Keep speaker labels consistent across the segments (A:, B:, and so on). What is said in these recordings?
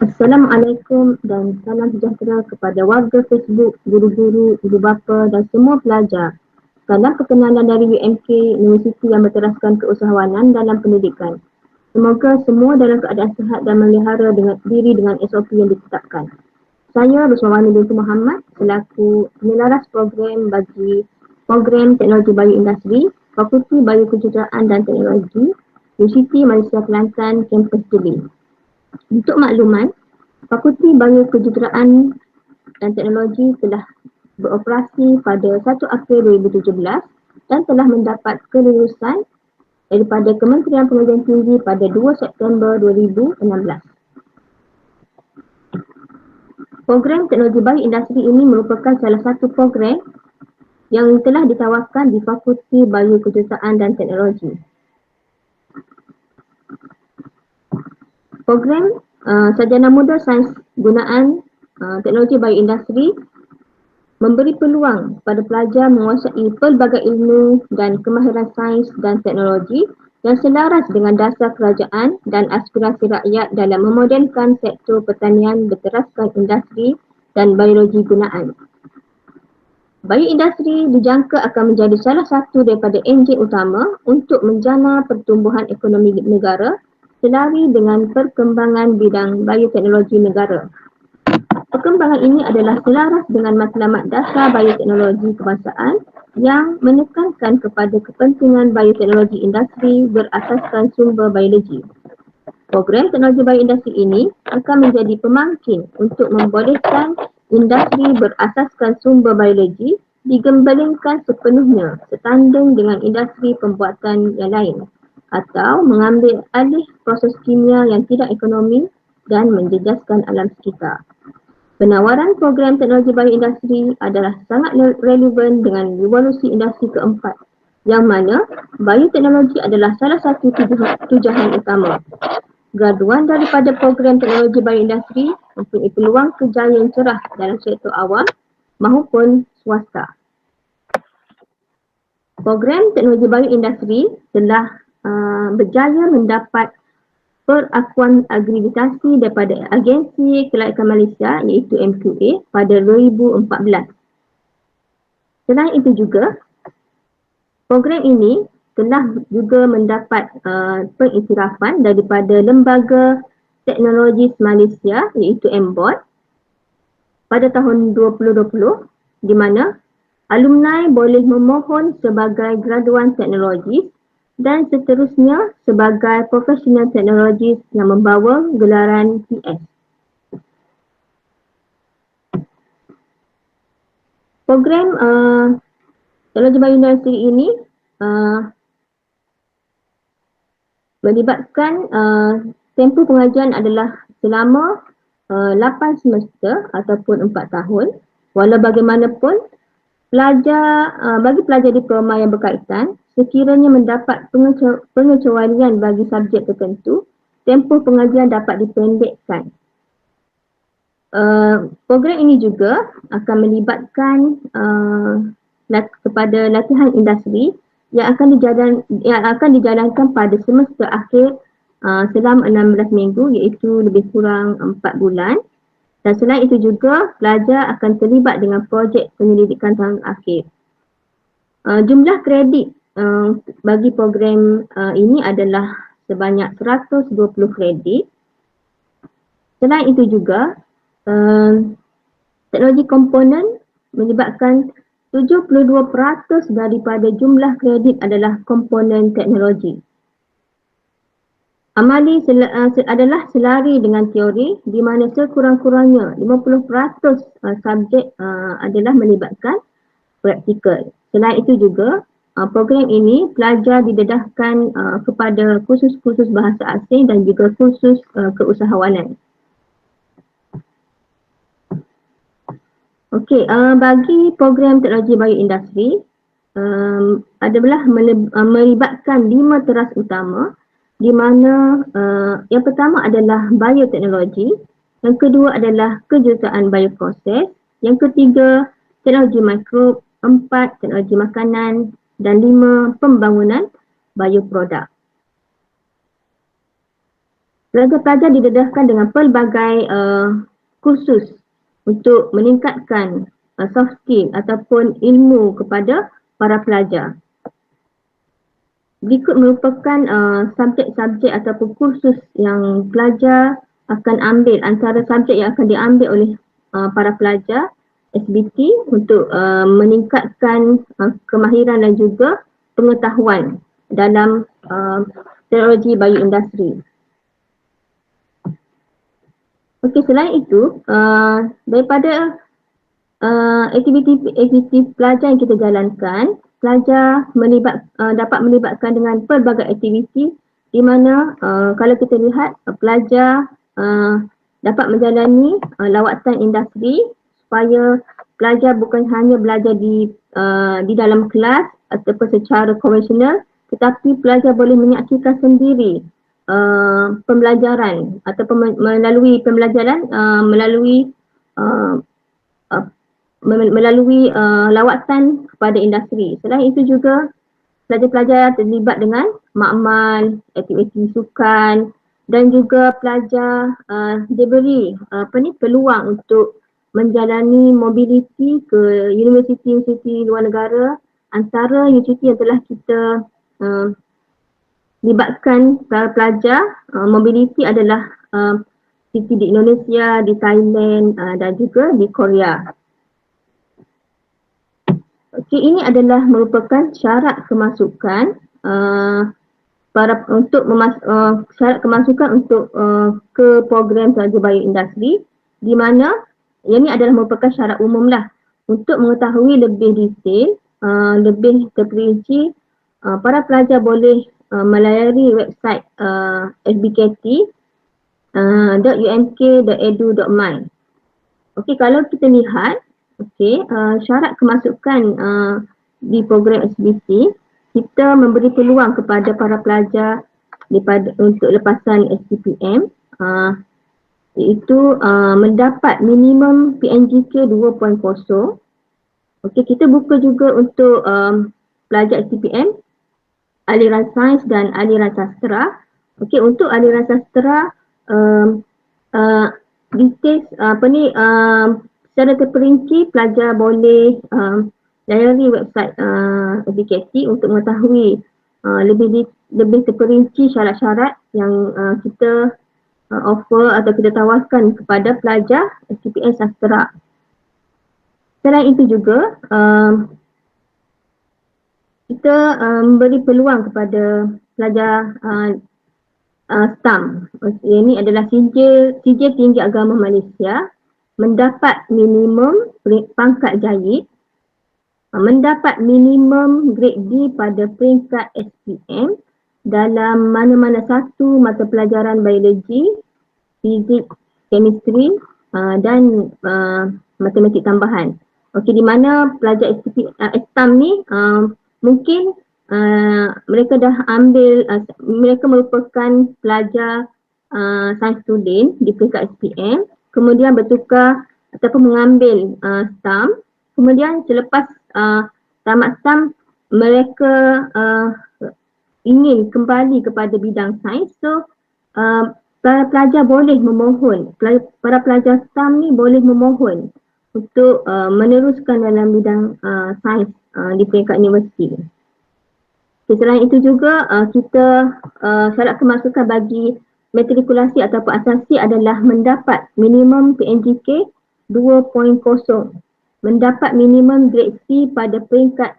A: Assalamualaikum dan salam sejahtera kepada warga Facebook, guru-guru, ibu bapa dan semua pelajar. Salam perkenalan dari UMK, Universiti yang berteraskan keusahawanan dalam pendidikan. Semoga semua dalam keadaan sihat dan melihara diri dengan SOP yang ditetapkan. Saya Rusmawani binti Muhammad selaku penyelaras program bagi program Teknologi Bioindustri, Fakulti Biokejuruteraan dan Teknologi, Universiti Malaysia Kelantan, Kampus Deli. Untuk makluman, Fakulti Biokejuruteraan dan Teknologi telah beroperasi pada 1 April 2017 dan telah mendapat kelulusan daripada Kementerian Pengajian Tinggi pada 2 September 2016. Program Teknologi Bioindustri ini merupakan salah satu program yang telah ditawarkan di Fakulti Biokejuruteraan dan Teknologi. Program Sarjana Muda Sains Gunaan Teknologi Bioindustri memberi peluang pada pelajar menguasai pelbagai ilmu dan kemahiran sains dan teknologi yang selaras dengan dasar kerajaan dan aspirasi rakyat dalam memodenkan sektor pertanian berteraskan industri dan biologi gunaan. Bioindustri dijangka akan menjadi salah satu daripada enjin utama untuk menjana pertumbuhan ekonomi negara selari dengan perkembangan bidang bioteknologi negara. Perkembangan ini adalah selaras dengan matlamat dasar bioteknologi kebangsaan yang menekankan kepada kepentingan bioteknologi industri berasaskan sumber biologi. Program teknologi bioindustri ini akan menjadi pemangkin untuk membolehkan industri berasaskan sumber biologi digembelengkan sepenuhnya setanding dengan industri pembuatan yang lain atau mengambil alih proses kimia yang tidak ekonomi dan menjejaskan alam sekitar. Penawaran program teknologi bioindustri adalah sangat relevan dengan revolusi industri keempat yang mana bioteknologi adalah salah satu tujuan utama. Graduan daripada program teknologi bioindustri mempunyai peluang kerja yang cerah dalam sektor awam maupun swasta. Program teknologi bioindustri telah berjaya mendapat perakuan akreditasi daripada Agensi Kelayakan Malaysia iaitu MQA pada 2014. Selain itu juga, program ini telah juga mendapat pengiktirafan daripada Lembaga Teknologi Malaysia iaitu MBOT pada tahun 2020 di mana alumni boleh memohon sebagai graduan teknologi dan seterusnya sebagai profesional teknologi yang membawa gelaran PS. Program teknologi bioindustri ini melibatkan tempoh pengajian adalah selama 8 semester ataupun 4 tahun. Walau bagaimanapun, bagi pelajar diploma yang berkaitan, sekiranya mendapat pengecualian bagi subjek tertentu, tempoh pengajian dapat dipendekkan. Program ini juga akan melibatkan kepada latihan industri yang akan dijalankan pada semester akhir selama 16 minggu iaitu lebih kurang 4 bulan. Dan selain itu juga, pelajar akan terlibat dengan projek penyelidikan tahun akhir. Jumlah kredit bagi program ini adalah sebanyak 120 kredit. Selain itu juga, teknologi komponen melibatkan 72% daripada jumlah kredit adalah komponen teknologi. Amali adalah selari dengan teori di mana sekurang-kurangnya 50% subjek adalah melibatkan praktikal. Selain itu juga, program ini pelajar didedahkan kepada kursus-kursus bahasa asing dan juga kursus keusahawanan. Okey, bagi program teknologi bioindustri adalah melibatkan 5 teras utama di mana yang pertama adalah bioteknologi, yang kedua adalah kejuruteraan bioproses, yang ketiga teknologi mikrob, 4 teknologi makanan dan 5 pembangunan bioproduk. Pelajar-pelajar didedahkan dengan pelbagai kursus untuk meningkatkan soft skill ataupun ilmu kepada para pelajar. Berikut merupakan subjek-subjek ataupun kursus yang pelajar akan ambil, antara subjek yang akan diambil oleh para pelajar SBT untuk meningkatkan kemahiran dan juga pengetahuan dalam teknologi bioindustri. Okey, selain itu, daripada aktiviti pelajar yang kita jalankan, pelajar dapat melibatkan dengan pelbagai aktiviti di mana kalau kita lihat pelajar dapat menjalani lawatan industri supaya pelajar bukan hanya belajar di dalam kelas ataupun secara konvensional, tetapi pelajar boleh menyaksikan sendiri pembelajaran ataupun melalui pembelajaran melalui lawatan kepada industri. Selain itu juga pelajar-pelajar terlibat dengan makmal, aktiviti sukan dan juga pelajar diberi peluang untuk menjalani mobiliti ke universiti-universiti luar negara. Antara universiti yang telah kita libatkan para pelajar mobiliti adalah universiti di Indonesia, di Thailand dan juga di Korea. Okey, ini adalah merupakan syarat kemasukan syarat kemasukan untuk ke program pelajar bioindustri, di mana ini adalah merupakan syarat umumlah. Untuk mengetahui lebih detail, lebih terperinci, para pelajar boleh melayari website sbkt.umk.edu.my. Okey, kalau kita lihat syarat kemasukan di program SBT, kita memberi peluang kepada para pelajar untuk lepasan SPPM iaitu mendapat minimum PNGK 2.0. Okey, kita buka juga untuk pelajar SPPM aliran sains dan aliran sastera. Okey, untuk aliran sastera details secara terperinci pelajar boleh layari website SBKT untuk mengetahui lebih terperinci syarat-syarat yang kita offer atau kita tawarkan kepada pelajar SPPM Sastera. Selain itu juga kita memberi peluang kepada pelajar STAM. Ini adalah Sijil Tinggi Agama Malaysia, mendapat minimum pangkat jayid, mendapat minimum grade D pada peringkat SPM dalam mana-mana satu mata pelajaran biologi, fizik, chemistry dan matematik tambahan. Okey, di mana pelajar STAM ni mungkin mereka dah ambil, mereka merupakan pelajar science student di peringkat SPM, kemudian bertukar ataupun mengambil STAM, kemudian selepas tamat STAM mereka ingin kembali kepada bidang sains. So para pelajar boleh memohon, para pelajar STAM ni boleh memohon untuk meneruskan dalam bidang sains di peringkat universiti. Selain itu juga kita syarat kemasukan bagi matrikulasi ataupun asasi adalah mendapat minimum PNGK 2.0, mendapat minimum grade C pada peringkat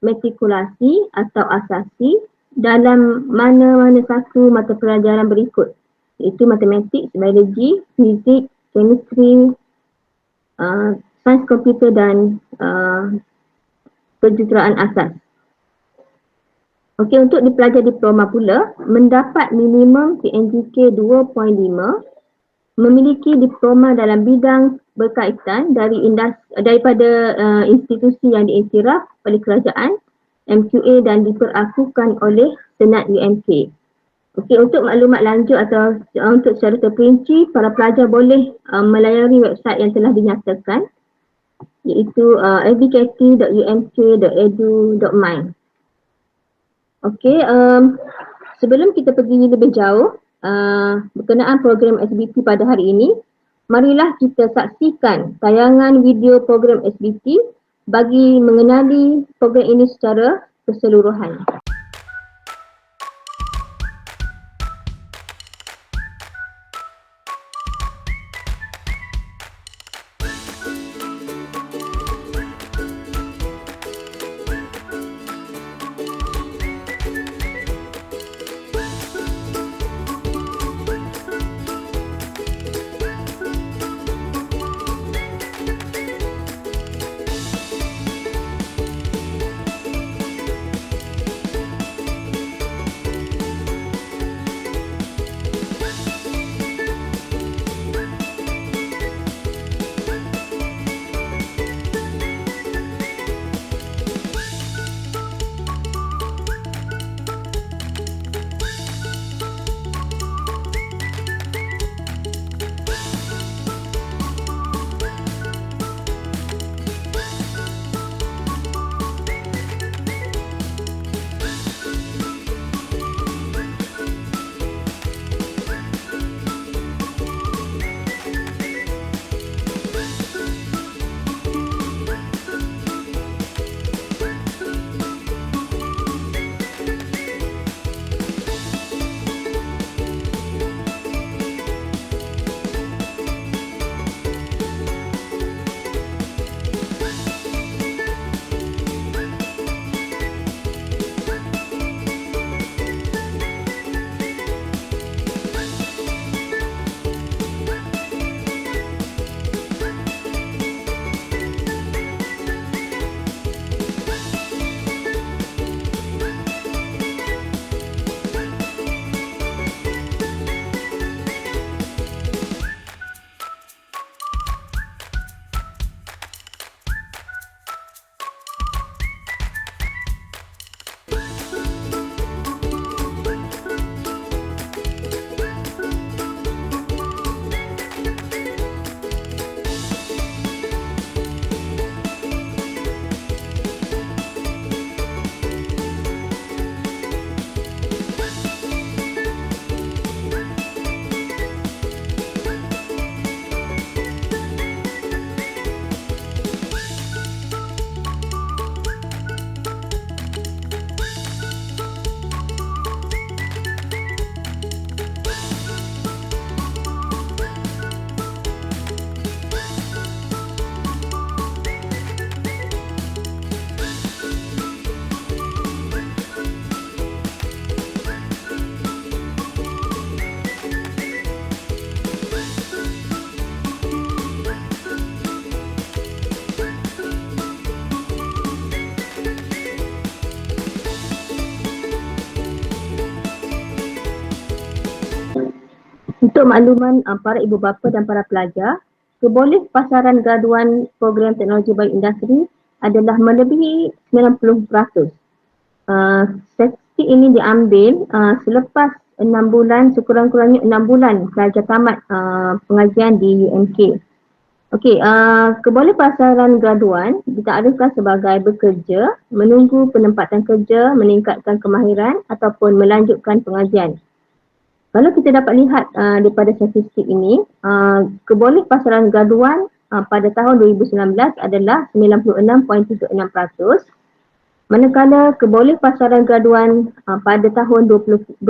A: matrikulasi atau asasi dalam mana-mana satu mata pelajaran berikut, iaitu matematik, biologi, fizik, chemistry, sains komputer dan kejuruteraan asas. Okey, untuk di pelajar diploma pula, mendapat minimum PNGK 2.5, memiliki diploma dalam bidang berkaitan daripada institusi yang diiktiraf oleh kerajaan, MQA dan diperakukan oleh Senat UMK. Okey, untuk maklumat lanjut atau untuk secara terperinci, para pelajar boleh melayari website yang telah dinyatakan, iaitu sbkt.umk.edu.my. Okey, sebelum kita pergi lebih jauh, berkenaan program SBT pada hari ini, marilah kita saksikan tayangan video program SBT bagi mengenali program ini secara keseluruhan. Untuk makluman para ibu bapa dan para pelajar, keboleh pasaran graduan program teknologi bioindustri adalah melebihi 90%. Statistik ini diambil selepas 6 bulan, sekurang-kurangnya 6 bulan pelajar tamat pengajian di UMK. Okey, keboleh pasaran graduan ditakdirkan sebagai bekerja, menunggu penempatan kerja, meningkatkan kemahiran ataupun melanjutkan pengajian. Kalau kita dapat lihat daripada statistik ini, keboleh pasaran graduan pada tahun 2019 adalah 96.36%, manakala keboleh pasaran graduan pada tahun 2020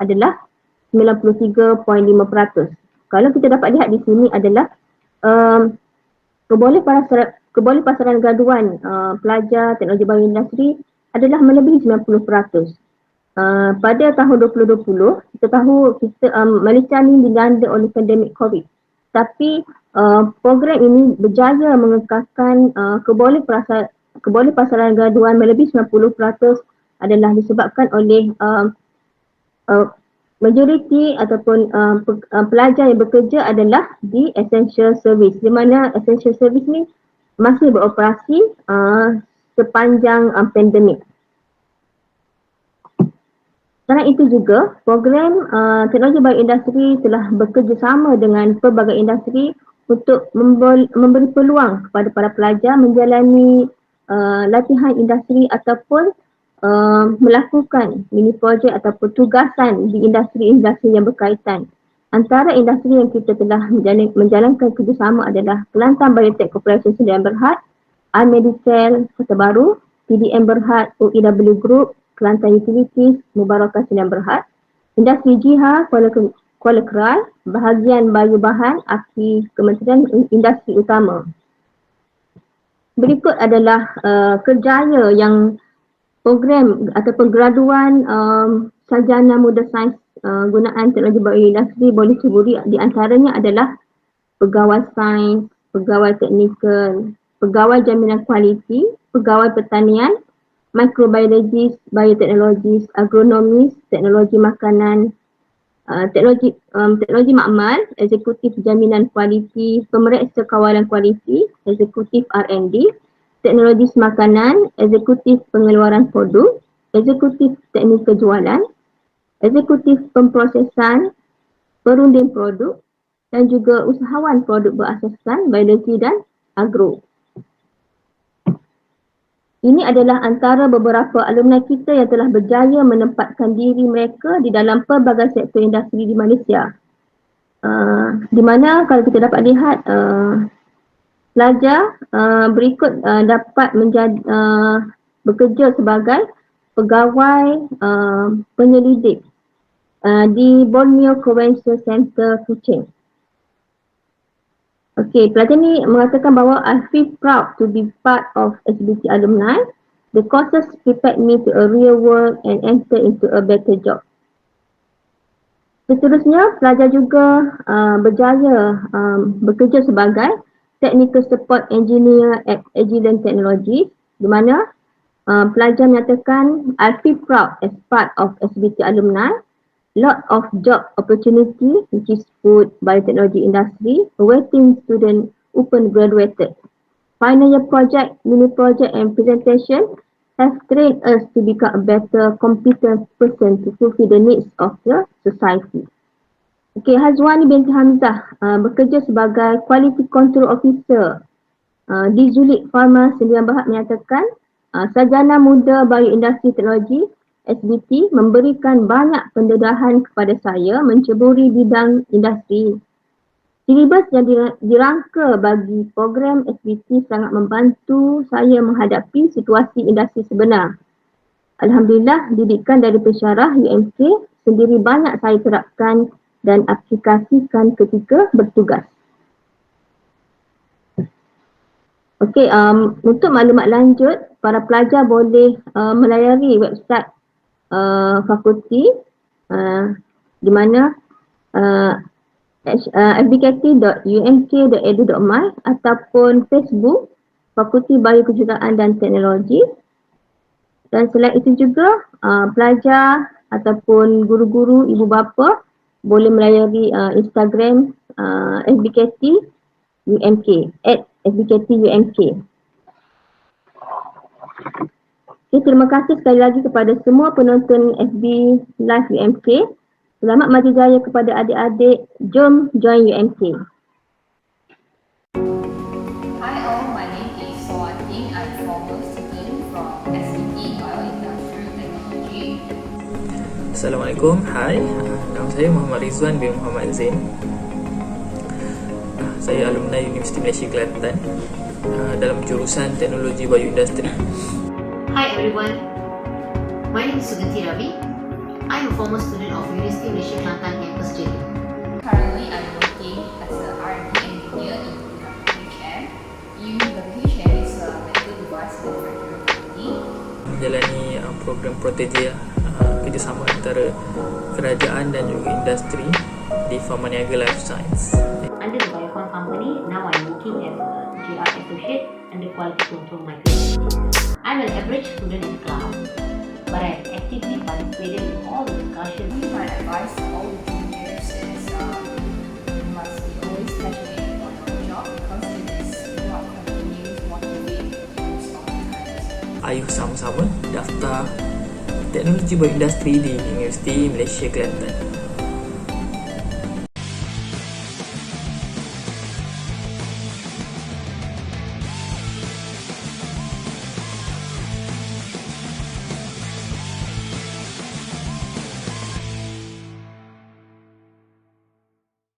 A: adalah 93.5%. Kalau kita dapat lihat di sini adalah keboleh pasaran graduan pelajar teknologi bioindustri adalah melebihi 90%. Pada tahun 2020, kita tahu Malaysia ni dilanda oleh pandemik COVID. Tapi program ini berjaya mengekalkan keboleh pasaran graduan melebihi 90% adalah disebabkan oleh majoriti ataupun pelajar yang bekerja adalah di essential service, di mana essential service ni masih beroperasi sepanjang pandemik. Selain itu juga, program teknologi bioindustri telah bekerjasama dengan pelbagai industri untuk memberi peluang kepada para pelajar menjalani latihan industri ataupun melakukan mini projek ataupun tugasan di industri-industri yang berkaitan. Antara industri yang kita telah menjalankan kerjasama adalah Kelantan Biotech Corporation Sdn Bhd, iMedical Kota Baru, PDM Berhad, OEW Group, Kelantan Utilities, Mubarakah Sdn Bhd, Industri Jiha Kuala Keral, Bahagian Bayu Bahan, AKI Kementerian Industri Utama. Berikut adalah kerjaya yang program ataupun graduan sarjana muda sains gunaan teknologi bioindustri boleh ceburi. Di antaranya adalah pegawai sains, pegawai teknikal, pegawai jaminan kualiti, pegawai pertanian, microbiologis, bioteknologis, agronomis, teknologi makanan, teknologi makmal, eksekutif jaminan kualiti, pemeriksa kawalan kualiti, eksekutif R&D, teknologi makanan, eksekutif pengeluaran produk, eksekutif teknik kejualan, eksekutif pemprosesan, perunding produk dan juga usahawan produk berasaskan biologi dan agro. Ini adalah antara beberapa alumni kita yang telah berjaya menempatkan diri mereka di dalam pelbagai sektor industri di Malaysia. Di mana kalau kita dapat lihat pelajar berikut dapat menjadi bekerja sebagai pegawai penyelidik di Borneo Convention Center Kuching. Okey, pelajar ni mengatakan bahawa I feel proud to be part of SBT alumni. The courses prepared me to a real world and enter into a better job. Seterusnya, pelajar juga berjaya bekerja sebagai Technical Support Engineer at Agilent Technologies, di mana pelajar menyatakan I feel proud as part of SBT alumni. Lot of job opportunity which is food, biotechnology industry, awaiting student open graduated. Final year project, mini project and presentation have trained us to become a better competent person to fulfill the needs of the society. Okey, Hazwani binti Hamzah bekerja sebagai Quality Control Officer di Zulik Pharma Sdn Bhd menyatakan sarjana muda bioindustri teknologi SBT memberikan banyak pendedahan kepada saya menceburi bidang industri. Silibus yang dirangka bagi program SBT sangat membantu saya menghadapi situasi industri sebenar. Alhamdulillah, didikan dari pensyarah UMK sendiri banyak saya terapkan dan aplikasikan ketika bertugas. Okey, untuk maklumat lanjut, para pelajar boleh melayari website fakulti di mana fbkt.umk.edu.my ataupun Facebook Fakulti Biokejuruteraan dan Teknologi. Dan selain itu juga pelajar ataupun guru-guru, ibu bapa boleh melayari Instagram FBKT UMK @FBKT UMK. Okay, terima kasih sekali lagi kepada semua penonton FB Live UMK. Selamat maju jaya kepada adik-adik. Jom join UMK.
B: Hi all, my name is Soating. I'm a former student from SBT Bioindustrial Technology.
C: Assalamualaikum, hai. Nama saya Muhammad Rizwan bin Muhammad Zain. Saya alumni Universiti Malaysia Kelantan dalam jurusan Teknologi Bioindustri.
D: Hi everyone, my name is Suganti Ravi. I am a former student of University Malaysia Kelantan campus JD.
B: Currently, I'm working as an R&D engineer in UWHM. UWHM is a medical device manufacturing company.
C: Menjalani program Protegia, kerjasama antara kerajaan dan juga industri di Pharma Niaga Life Science.
D: Under the Biocon company, now I'm working as a GR associate under quality control microbiology. I'm an average student in class, but I actively participated in all the discussions.
B: My advice to all the juniors is you must be always passionate about your job because it is what continues motivate you to
C: Ayuh sama-sama daftar Teknologi Bioindustri di Universiti Malaysia Kelantan.